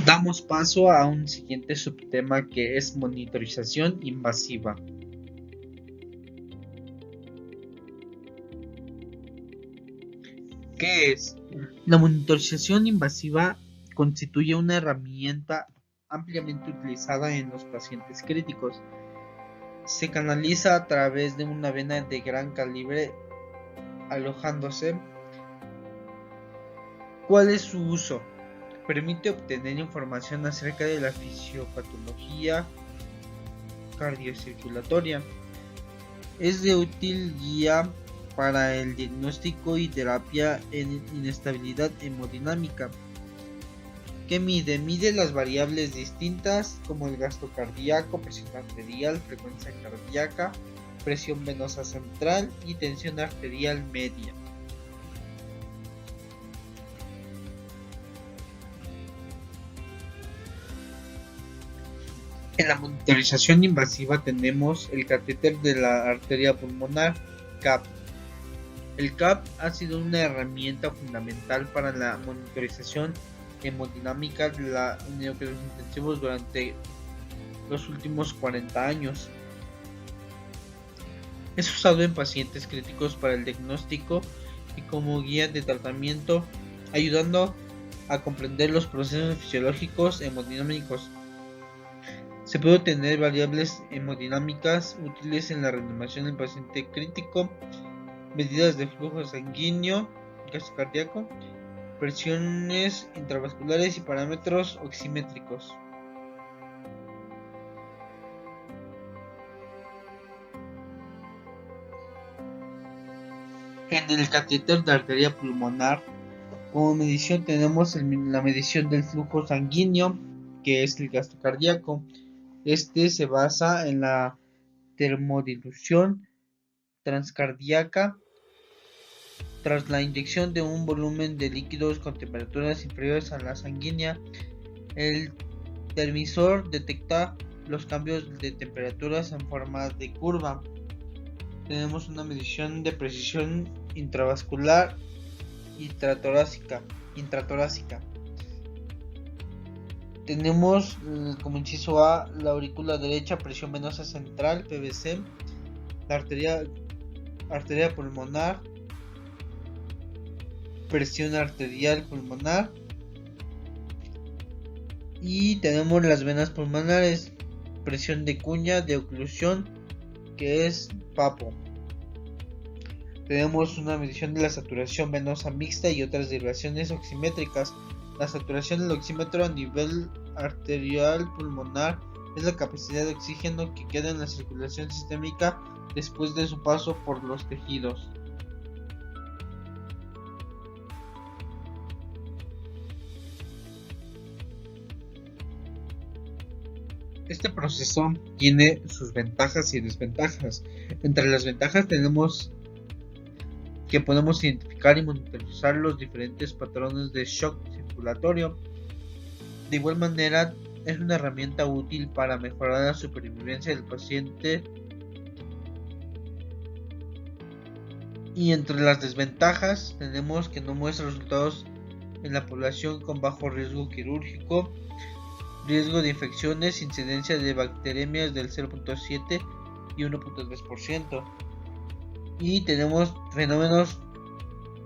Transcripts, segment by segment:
Damos paso a un siguiente subtema que es monitorización invasiva. ¿Qué es? La monitorización invasiva constituye una herramienta ampliamente utilizada en los pacientes críticos. Se canaliza a través de una vena de gran calibre alojándose. ¿Cuál es su uso? Permite obtener información acerca de la fisiopatología cardiocirculatoria. Es de útil guía para el diagnóstico y terapia en inestabilidad hemodinámica. ¿Qué mide? Mide las variables distintas como el gasto cardíaco, presión arterial, frecuencia cardíaca, presión venosa central y tensión arterial media. En la monitorización invasiva tenemos el catéter de la arteria pulmonar, CAP. El CAP ha sido una herramienta fundamental para la monitorización hemodinámica de la cuidados intensivos durante los últimos 40 años. Es usado en pacientes críticos para el diagnóstico y como guía de tratamiento, ayudando a comprender los procesos fisiológicos hemodinámicos. Se puede obtener variables hemodinámicas útiles en la reanimación del paciente crítico, medidas de flujo sanguíneo, gasto cardíaco, presiones intravasculares y parámetros oximétricos. En el catéter de arteria pulmonar, como medición tenemos la medición del flujo sanguíneo, que es el gasto cardíaco. Este se basa en la termodilución transcardíaca tras la inyección de un volumen de líquidos con temperaturas inferiores a la sanguínea. El termisor detecta los cambios de temperaturas en forma de curva. Tenemos una medición de precisión intravascular intratorácica. Tenemos como inciso A la aurícula derecha, presión venosa central, PVC, la arteria pulmonar, presión arterial pulmonar, y tenemos las venas pulmonares, presión de cuña, de oclusión, que es PAPO. Tenemos una medición de la saturación venosa mixta y otras derivaciones oximétricas. La saturación del oxímetro a nivel arterial pulmonar es la capacidad de oxígeno que queda en la circulación sistémica después de su paso por los tejidos. Este proceso tiene sus ventajas y desventajas. Entre las ventajas tenemos que podemos identificar y monitorizar los diferentes patrones de shock circulatorio. De igual manera, es una herramienta útil para mejorar la supervivencia del paciente. Y entre las desventajas tenemos que no muestra resultados en la población con bajo riesgo quirúrgico, riesgo de infecciones, incidencia de bacteremias del 0.7 y 1.3%. Y tenemos fenómenos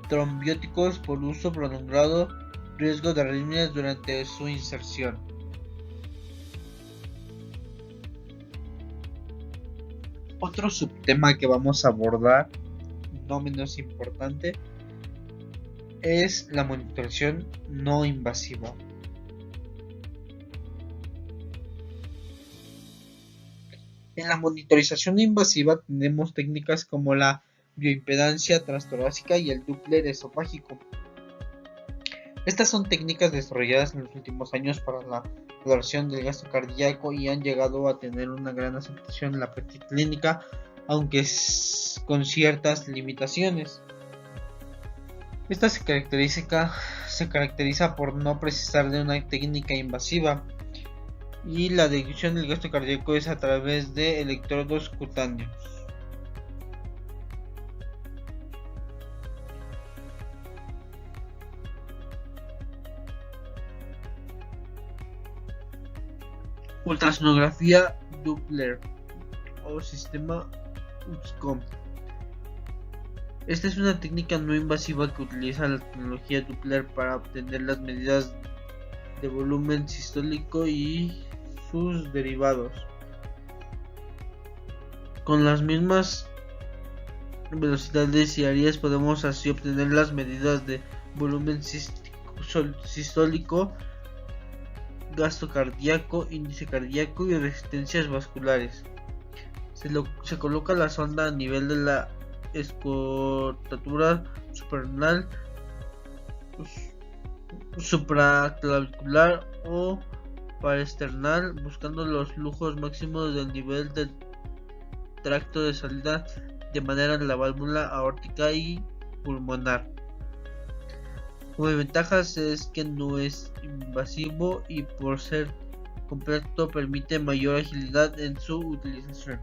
trombióticos por uso prolongado, riesgo de arritmias durante su inserción. Otro subtema que vamos a abordar, no menos importante, es la monitorización no invasiva. En la monitorización invasiva tenemos técnicas como la bioimpedancia transtorácica y el Doppler esofágico. Estas son técnicas desarrolladas en los últimos años para la valoración del gasto cardíaco y han llegado a tener una gran aceptación en la práctica clínica, aunque con ciertas limitaciones. Esta se caracteriza por no precisar de una técnica invasiva, y la detección del gasto cardíaco es a través de electrodos cutáneos. Ultrasonografía Doppler o sistema USCOM. Esta es una técnica no invasiva que utiliza la tecnología Doppler para obtener las medidas de volumen sistólico y sus derivados. Con las mismas velocidades y áreas podemos así obtener las medidas de volumen sistólico, gasto cardíaco, índice cardíaco y resistencias vasculares. Se coloca la sonda a nivel de la escrotatura suprarrenal, supraclavicular o paraesternal, buscando los flujos máximos del nivel del tracto de salida de manera en la válvula aórtica y pulmonar. Como ventajas es que no es invasivo y por ser completo permite mayor agilidad en su utilización.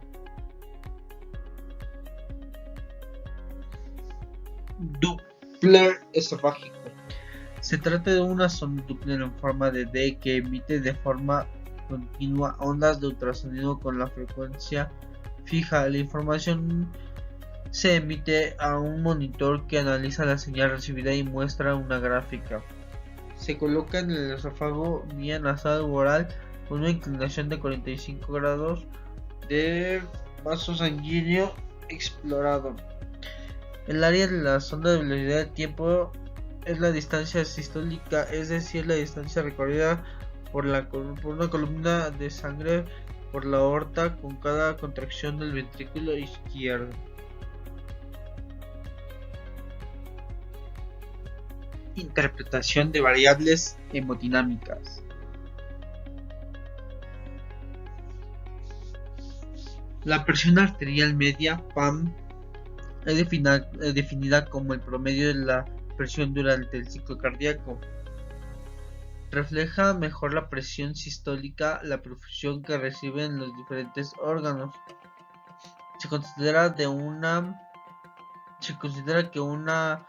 Doppler esofágico. Se trata de una sonda Doppler en forma de D que emite de forma continua ondas de ultrasonido con la frecuencia fija. La información se emite a un monitor que analiza la señal recibida y muestra una gráfica. Se coloca en el esófago vía nasal o oral con una inclinación de 45 grados del vaso sanguíneo explorado. El área de la sonda de velocidad del tiempo es la distancia sistólica, es decir, la distancia recorrida por una columna de sangre por la aorta con cada contracción del ventrículo izquierdo. Interpretación de variables hemodinámicas. La presión arterial media, PAM, es definida como el promedio de la presión durante el ciclo cardíaco. Refleja mejor la presión sistólica, la perfusión que reciben los diferentes órganos. Se considera que una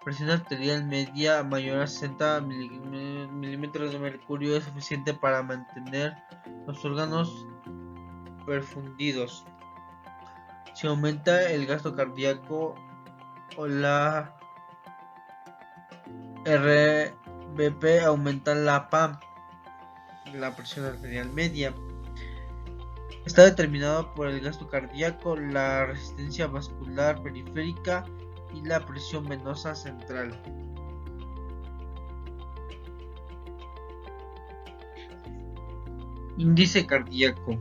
presión arterial media mayor a 60 milímetros de mercurio es suficiente para mantener los órganos perfundidos. Si aumenta el gasto cardíaco o la RBP, aumenta la PAM, la presión arterial media. Está determinado por el gasto cardíaco, la resistencia vascular periférica y la presión venosa central. Índice cardíaco.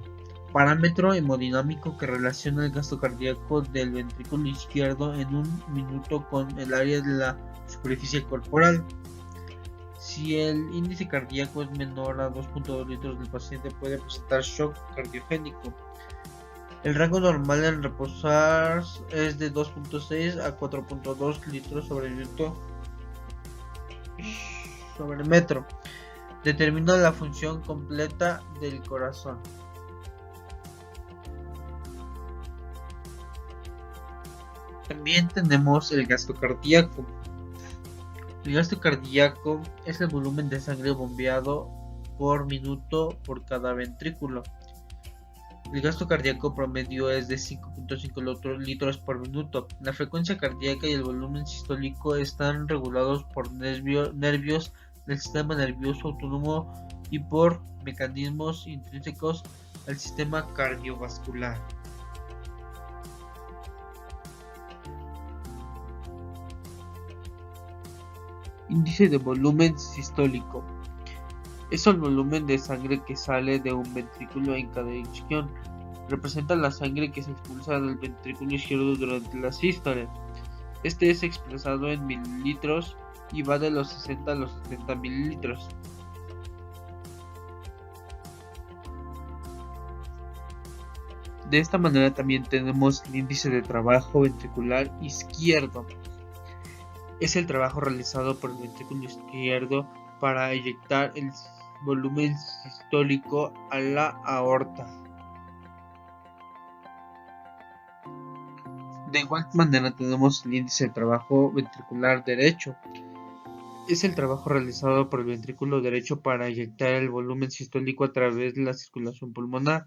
Parámetro hemodinámico que relaciona el gasto cardíaco del ventrículo izquierdo en un minuto con el área de la superficie corporal. Si el índice cardíaco es menor a 2.2 litros, el paciente puede presentar shock cardiogénico. El rango normal en reposar es de 2.6 a 4.2 litros sobre minuto sobre metro. Determina la función completa del corazón. También tenemos el gasto cardíaco. El gasto cardíaco es el volumen de sangre bombeado por minuto por cada ventrículo. El gasto cardíaco promedio es de 5.5 litros por minuto. La frecuencia cardíaca y el volumen sistólico están regulados por nervios del sistema nervioso autónomo y por mecanismos intrínsecos al sistema cardiovascular. Índice de volumen sistólico. Es el volumen de sangre que sale de un ventrículo en cada eyección. Representa la sangre que se expulsa del ventrículo izquierdo durante la sístole. Este es expresado en mililitros y va de los 60 a los 70 mililitros. De esta manera también tenemos el índice de trabajo ventricular izquierdo. Es el trabajo realizado por el ventrículo izquierdo para eyectar el volumen sistólico a la aorta. De igual manera tenemos el índice de trabajo ventricular derecho. Es el trabajo realizado por el ventrículo derecho para inyectar el volumen sistólico a través de la circulación pulmonar.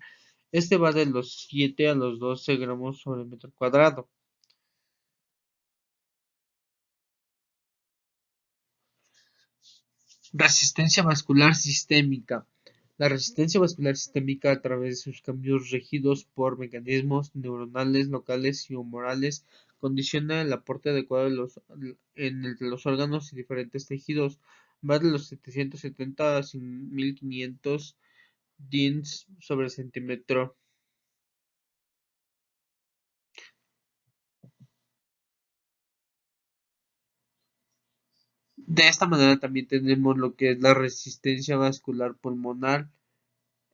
Este va de los 7 a los 12 gramos sobre metro cuadrado. Resistencia vascular sistémica. La resistencia vascular sistémica, a través de sus cambios regidos por mecanismos neuronales locales y humorales, condiciona el aporte adecuado en los órganos y diferentes tejidos. Va de los 770 a 1500 DINs sobre centímetro. De esta manera también tenemos lo que es la resistencia vascular pulmonar,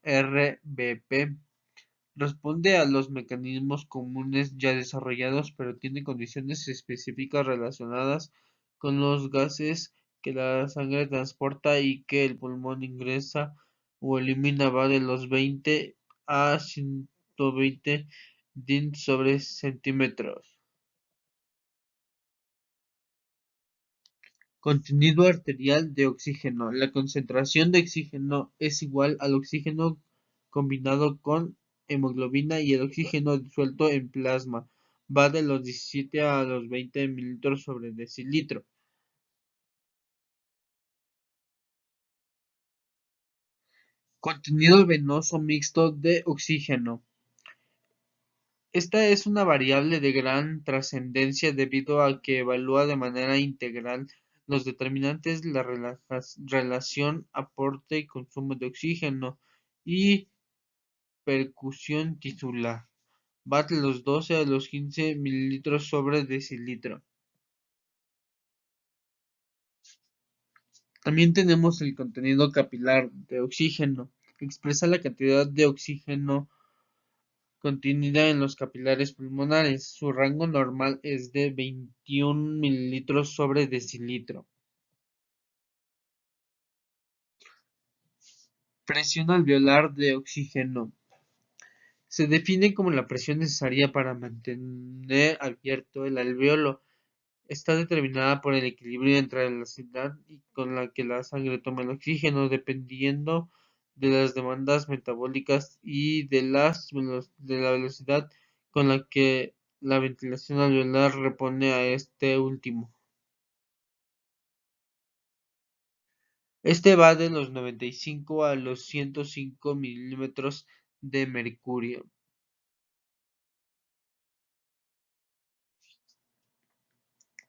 RVP. Responde a los mecanismos comunes ya desarrollados, pero tiene condiciones específicas relacionadas con los gases que la sangre transporta y que el pulmón ingresa o elimina. Va de los 20 a 120 DIN sobre centímetros. Contenido arterial de oxígeno. La concentración de oxígeno es igual al oxígeno combinado con hemoglobina y el oxígeno disuelto en plasma. Va de los 17 a los 20 mililitros sobre decilitro. Contenido venoso mixto de oxígeno. Esta es una variable de gran trascendencia debido a que evalúa de manera integral los determinantes de la relación aporte y consumo de oxígeno y percusión tisular. Va de los 12 a los 15 mililitros sobre decilitro. También tenemos el contenido capilar de oxígeno. Expresa la cantidad de oxígeno contenida en los capilares pulmonares. Su rango normal es de 21 mililitros sobre decilitro. Presión alveolar de oxígeno. Se define como la presión necesaria para mantener abierto el alveolo. Está determinada por el equilibrio entre la velocidad con la que la sangre toma el oxígeno, dependiendo de las demandas metabólicas y de la velocidad con la que la ventilación alveolar repone a este último. Este va de los 95 a los 105 milímetros de mercurio.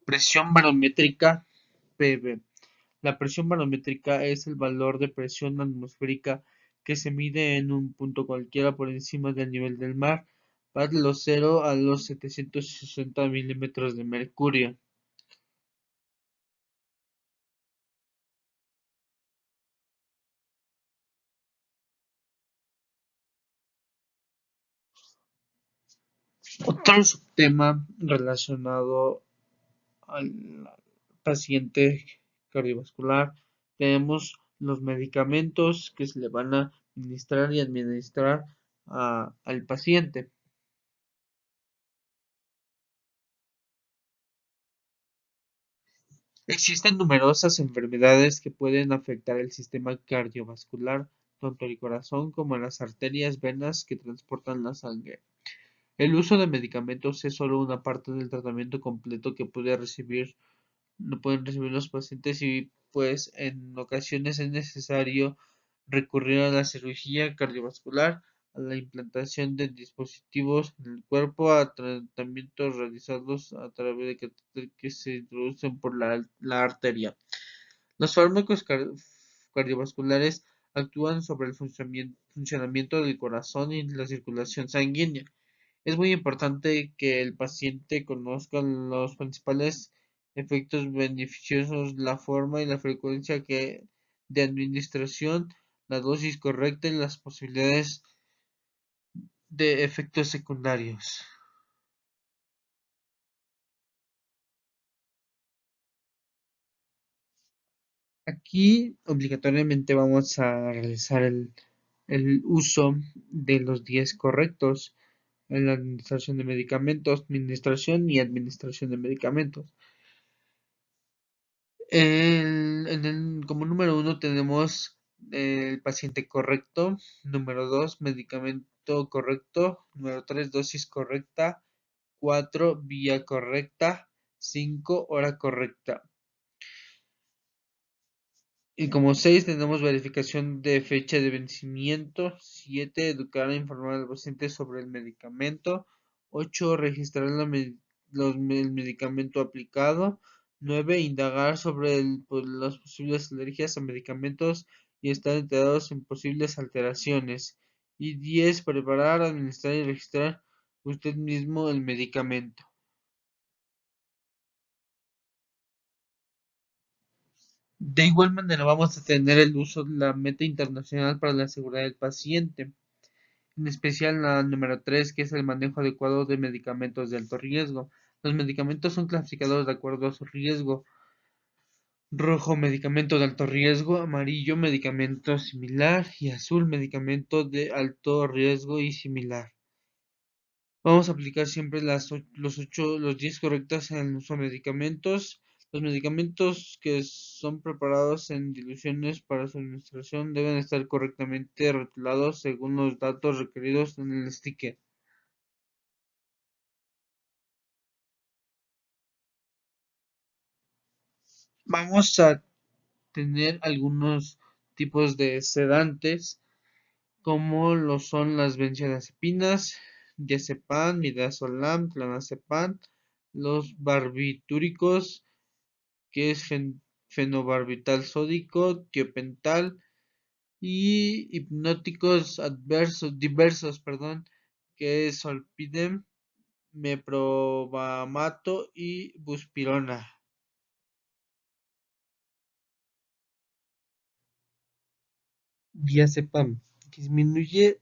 Presión barométrica PB. La presión barométrica es el valor de presión atmosférica que se mide en un punto cualquiera por encima del nivel del mar. Va de los 0 a los 760 milímetros de mercurio. Otro subtema relacionado al paciente cardiovascular, tenemos los medicamentos que se le van a administrar al paciente. Existen numerosas enfermedades que pueden afectar el sistema cardiovascular, tanto el corazón como las arterias venas que transportan la sangre. El uso de medicamentos es solo una parte del tratamiento completo que no pueden recibir los pacientes, y pues en ocasiones es necesario recurrir a la cirugía cardiovascular, a la implantación de dispositivos en el cuerpo, a tratamientos realizados a través de catéteres que se introducen por la arteria. Los fármacos cardiovasculares actúan sobre el funcionamiento del corazón y la circulación sanguínea. Es muy importante que el paciente conozca los principales efectos beneficiosos, la forma y la frecuencia de administración, la dosis correcta y las posibilidades de efectos secundarios. Aquí obligatoriamente vamos a realizar el uso de los 10 correctos en la administración de medicamentos, administración y administración de medicamentos. Como número uno tenemos el paciente correcto, número dos, medicamento correcto, número tres, dosis correcta, cuatro, vía correcta, cinco, hora correcta. Y como 6 tenemos verificación de fecha de vencimiento. 7 educar e informar al paciente sobre el medicamento. 8 registrar el medicamento aplicado. 9 indagar sobre las posibles alergias a medicamentos y estar enterados en posibles alteraciones. Y 10 preparar, administrar y registrar usted mismo el medicamento. De igual manera vamos a tener el uso de la meta internacional para la seguridad del paciente, en especial la número 3, que es el manejo adecuado de medicamentos de alto riesgo. Los medicamentos son clasificados de acuerdo a su riesgo. Rojo, medicamento de alto riesgo; amarillo, medicamento similar; y azul, medicamento de alto riesgo y similar. Vamos a aplicar siempre los 10 correctas en el uso de medicamentos. Los medicamentos que son preparados en diluciones para su administración deben estar correctamente rotulados según los datos requeridos en el sticker. Vamos a tener algunos tipos de sedantes, como lo son las benzodiazepinas, diazepam, midazolam, clonazepam, los barbitúricos, que es fenobarbital sódico, tiopental, y hipnóticos diversos, que es solpidem, meprobamato y buspirona. Diazepam disminuye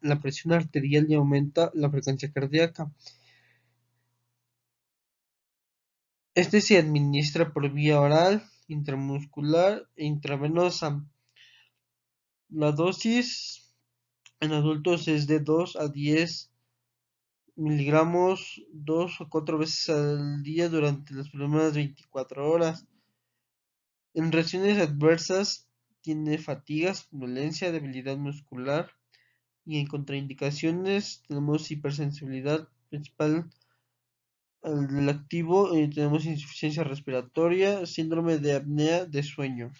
la presión arterial y aumenta la frecuencia cardíaca. Este se administra por vía oral, intramuscular e intravenosa. La dosis en adultos es de 2 a 10 miligramos 2 o 4 veces al día durante las primeras 24 horas. En reacciones adversas tiene fatiga, somnolencia, debilidad muscular, y en contraindicaciones tenemos hipersensibilidad principal del activo, tenemos insuficiencia respiratoria, síndrome de apnea de sueño.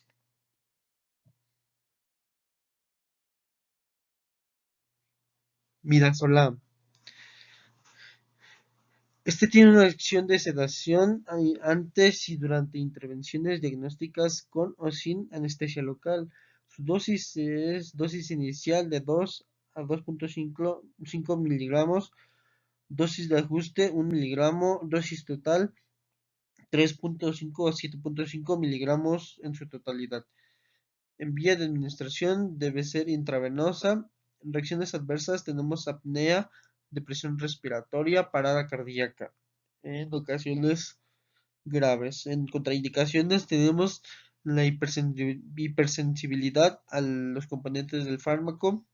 Midazolam. Este tiene una acción de sedación antes y durante intervenciones diagnósticas con o sin anestesia local. Su dosis es dosis inicial de 2 a 2,5 miligramos, dosis de ajuste 1 miligramo, dosis total 3,5 a 7,5 miligramos en su totalidad. En vía de administración debe ser intravenosa. En reacciones adversas tenemos apnea, depresión respiratoria, parada cardíaca en ocasiones graves. En contraindicaciones tenemos la hipersensibilidad a los componentes del fármaco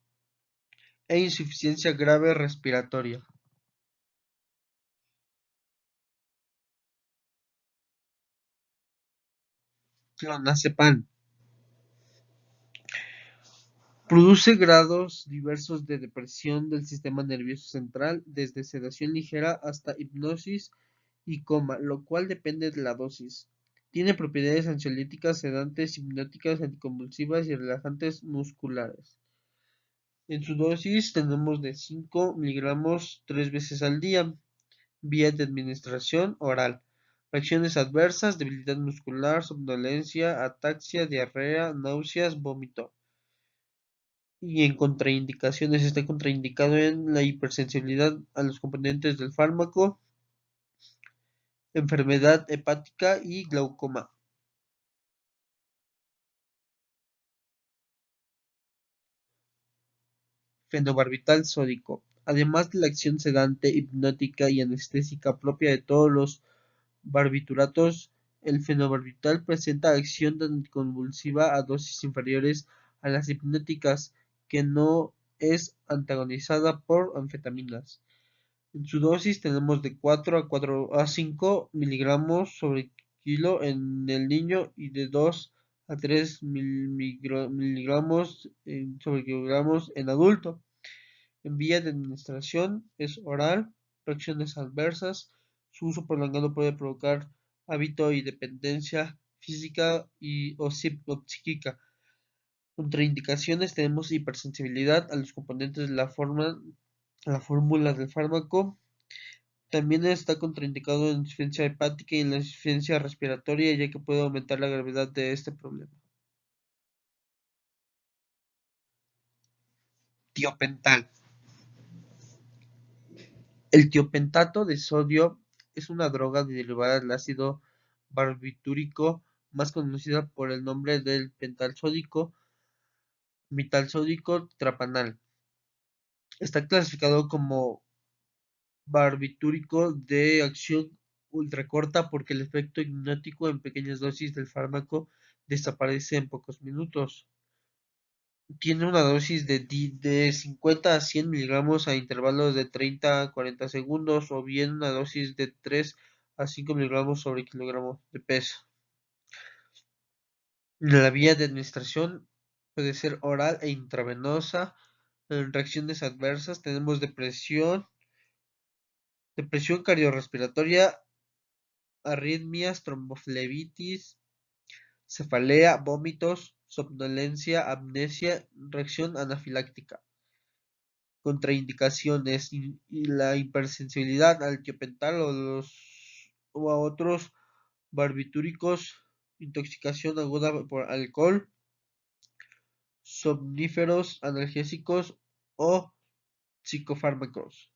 e insuficiencia grave respiratoria. Clonazepam produce grados diversos de depresión del sistema nervioso central, desde sedación ligera hasta hipnosis y coma, lo cual depende de la dosis. Tiene propiedades ansiolíticas, sedantes, hipnóticas, anticonvulsivas y relajantes musculares. En su dosis tenemos de 5 miligramos 3 veces al día, vía de administración oral. Reacciones adversas: debilidad muscular, somnolencia, ataxia, diarrea, náuseas, vómito. Y en contraindicaciones está contraindicado en la hipersensibilidad a los componentes del fármaco, enfermedad hepática y glaucoma. Fenobarbital sódico. Además de la acción sedante, hipnótica y anestésica propia de todos los barbituratos, el fenobarbital presenta acción anticonvulsiva a dosis inferiores a las hipnóticas, que no es antagonizada por anfetaminas. En su dosis tenemos de 4 a 5 miligramos sobre kilo en el niño y de 2 a 3 miligramos sobre kilogramos en adulto. En vía de administración es oral, reacciones adversas. Su uso prolongado puede provocar hábito y dependencia física o psíquica. Contraindicaciones tenemos hipersensibilidad a los componentes de la fórmula del fármaco. También está contraindicado en insuficiencia hepática y en la insuficiencia respiratoria, ya que puede aumentar la gravedad de este problema. Tiopental. El tiopentato de sodio es una droga derivada del ácido barbitúrico, más conocida por el nombre del metalsódico trapanal. Está clasificado como barbitúrico de acción ultracorta porque el efecto hipnótico en pequeñas dosis del fármaco desaparece en pocos minutos. Tiene una dosis de 50 a 100 miligramos a intervalos de 30 a 40 segundos o bien una dosis de 3 a 5 miligramos sobre kilogramo de peso. La vía de administración puede ser oral e intravenosa. En reacciones adversas tenemos depresión cardiorrespiratoria, arritmias, tromboflebitis, cefalea, vómitos, somnolencia, amnesia, reacción anafiláctica. Contraindicaciones y la hipersensibilidad al tiopental o a otros barbitúricos, intoxicación aguda por alcohol, somníferos, analgésicos o psicofármacos.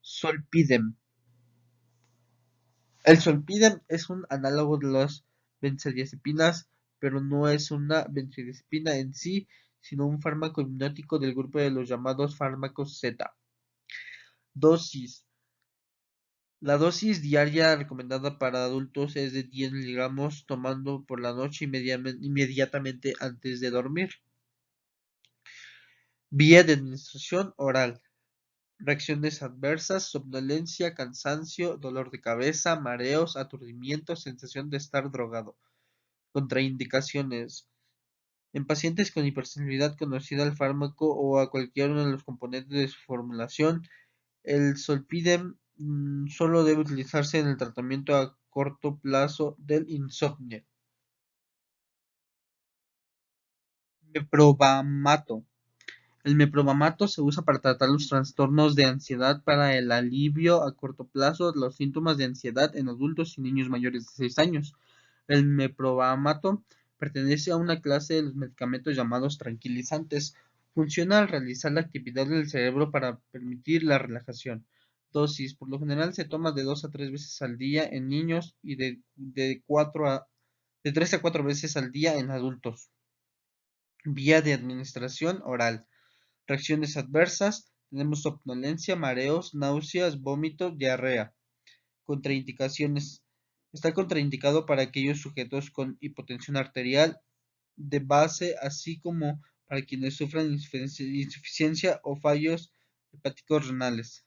Zolpidem. El zolpidem es un análogo de las benzodiazepinas, pero no es una benzodiazepina en sí, sino un fármaco hipnótico del grupo de los llamados fármacos Z. Dosis. La dosis diaria recomendada para adultos es de 10 miligramos tomando por la noche inmediatamente antes de dormir. Vía de administración oral. Reacciones adversas, somnolencia, cansancio, dolor de cabeza, mareos, aturdimiento, sensación de estar drogado. Contraindicaciones. En pacientes con hipersensibilidad conocida al fármaco o a cualquiera de los componentes de su formulación, el zolpidem solo debe utilizarse en el tratamiento a corto plazo del insomnio. Meprovamato. El meprovamato se usa para tratar los trastornos de ansiedad para el alivio a corto plazo de los síntomas de ansiedad en adultos y niños mayores de 6 años. El meprovamato pertenece a una clase de los medicamentos llamados tranquilizantes. Funciona al realizar la actividad del cerebro para permitir la relajación. Dosis. Por lo general se toma de 2 a 3 veces al día en niños y de 3 a 4 veces al día en adultos. Vía de administración oral. Reacciones adversas. Tenemos somnolencia, mareos, náuseas, vómitos, diarrea. Contraindicaciones. Está contraindicado para aquellos sujetos con hipotensión arterial de base, así como para quienes sufran insuficiencia o fallos hepáticos renales.